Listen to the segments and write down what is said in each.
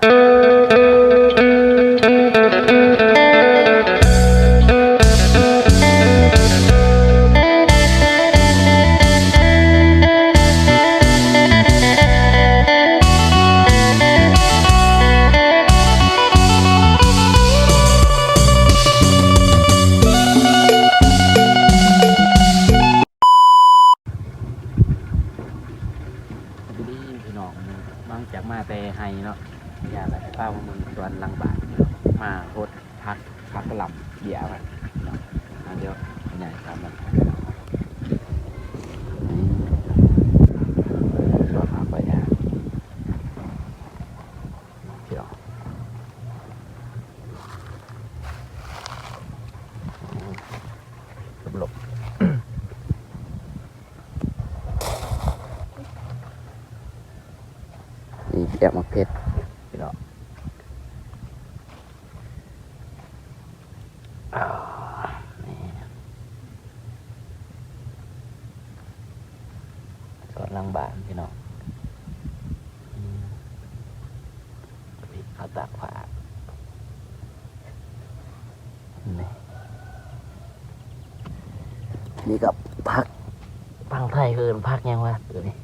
บางจากมาแต่ไฮเนาะอยากให้ป้ามึงสวนลังบาทมาโคตรพักกระหล่ำเดี่ยวเนาะเดี๋ยวใหญ่ครับมันสวนพักไปยาเดี๋ยวหลบนี่เดี๋ยวมาเพชรพี่น้องสวนลังบาทพี่น้องเขาตากผ้านี่กับพักพังไทยคือพักยังวะตัวนี้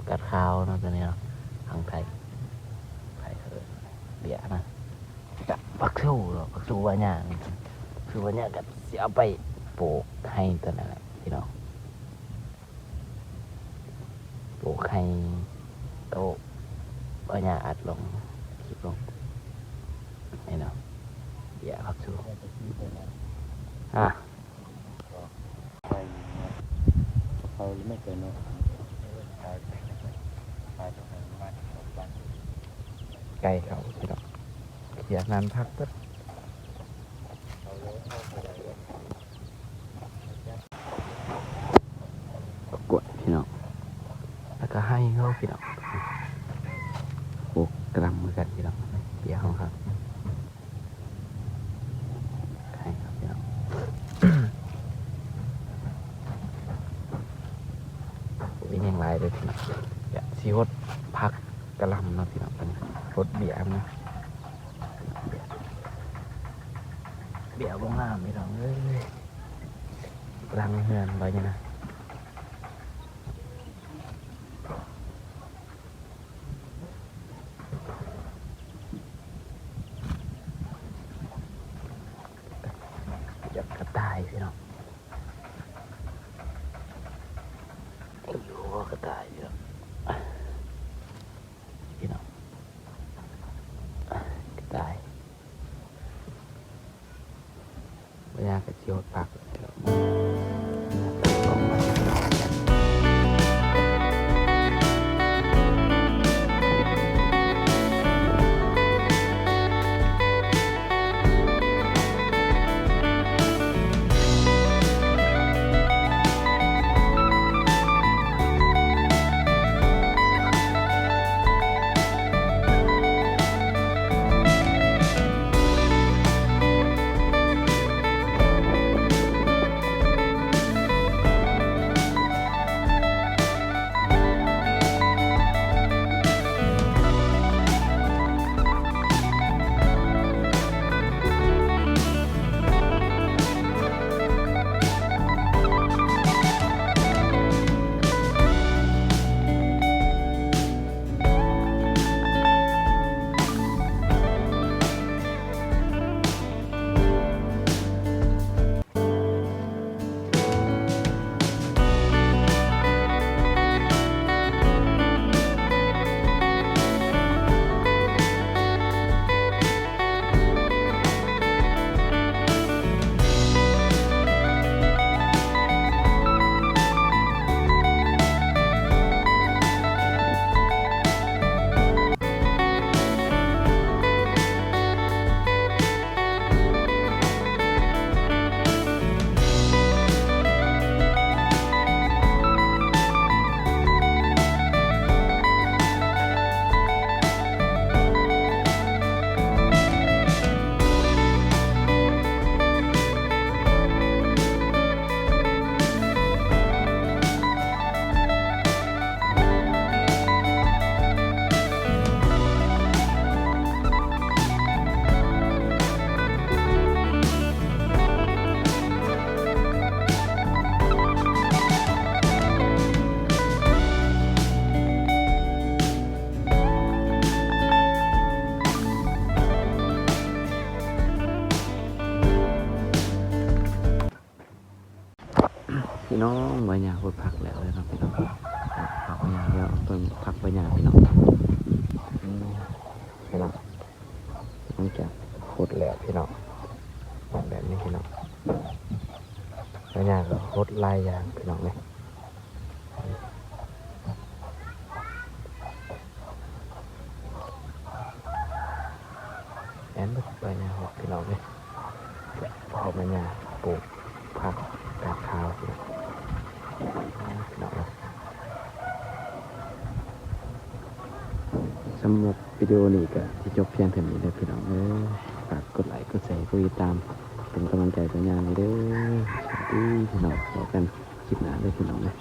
กัดข้าวนะตัวนี้เนาะพังไทยคือเดี๋ยวนะกับพักสู้หรอพักสู้วันนี้คือวันนี้กับเสียไปปลูกให้ตัวนั้นแหละพี่น้องปลูกให้โตวันนี้อัดลงคลิปลงนี่เนาะเดี๋ยวพักสู้เขาไม่เคยเนาะไก่เขาพี่น้องเขียนนานพักปุ๊บกดพี่น้องแล้วก็ให้เขาพี่น้องโอ้กระมือกันพี่น้องเปียกเขาครับให้ครับพี่น้องเป็นยังไงเลยพี่น้องอย่าซีฮดพักกระลำนะพี่น้องเป็นรถเบียร์นะเบียร์บ้องน้ำพี่น้องเลยรังเฮือนไว้ยังนะอยากกระต่ายพี่น้องอยู่กระต่ายพี่น้องพี่น้องกระต่ายไม่อยากจะเที่ยวปาก ลายอย่างพี่น้องเลยแอนไปเนี่ยครับพี่น้องเลยพอมาเนี่ยปลูกผักกาดขาวพี่น้องเลยสำหรับวิดีโอนี้ก็ที่จบเพียงเท่านี้เลยพี่น้องฝากกดไลค์กดแชร์กดติดตามเป็นกำลังใจสัญญาณเลยเด้อสวัสดีพี่น้องพบกันคลิปหน้าเลยพี่น้องเลย